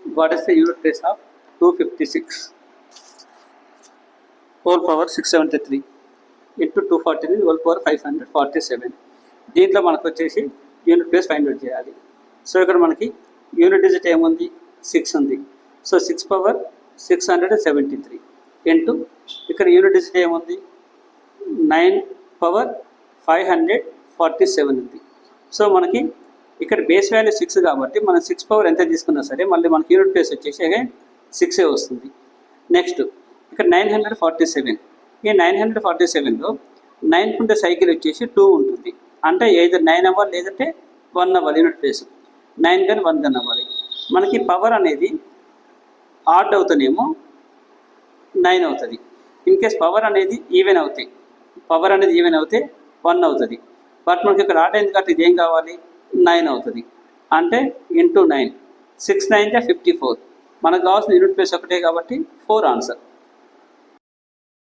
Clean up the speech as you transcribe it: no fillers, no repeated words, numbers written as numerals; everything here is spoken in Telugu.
What is the unit place of 256 whole power 673 into 243 whole power 547. దీంట్లో మనకు వచ్చేసి యూనిట్ ప్లేస్ ఫైండ్ అవుట్ చేయాలి. సో ఇక్కడ మనకి యూనిట్ డిజిట్ ఏముంది, 6 ఉంది. సో 6 పవర్ 673 ఇంటూ ఇక్కడ యూనిట్ డిజిట్ ఏముంది, 9 పవర్ 547 ఉంది. సో మనకి ఇక్కడ బేస్ వాల్యూ 6 కాబట్టి మనం 6 పవర్ ఎంత తీసుకున్నా సరే మళ్ళీ మనకి యూనిట్ ప్లేస్ వచ్చేసి అగైన్ 6 వస్తుంది. నెక్స్ట్ ఇక్కడ 947, ఈ 947లో 9 ఉంటే సైకిల్ వచ్చేసి 2 ఉంటుంది. అంటే ఏదో 9 అవ్వాలి లేదంటే 1 అవ్వాలి యూనిట్ ప్లేస్. 9 కానీ 1 కానీ అవ్వాలి. మనకి పవర్ అనేది ఆడ్ అవుతానేమో 9 అవుతుంది. ఇన్ కేస్ పవర్ అనేది ఈవెన్ అవుతాయి, పవర్ అనేది ఈవెన్ అవుతే 1 అవుతుంది. బట్ మనకి ఇక్కడ ఆడ్ అయింది కాబట్టి ఇది ఏం కావాలి, 9 అవుతుంది. అంటే ఇంటూ 9, 6 9 54. మనకు కావాల్సిన యూనిట్ ప్లేస్ ఒకటే కాబట్టి 4 ఆన్సర్.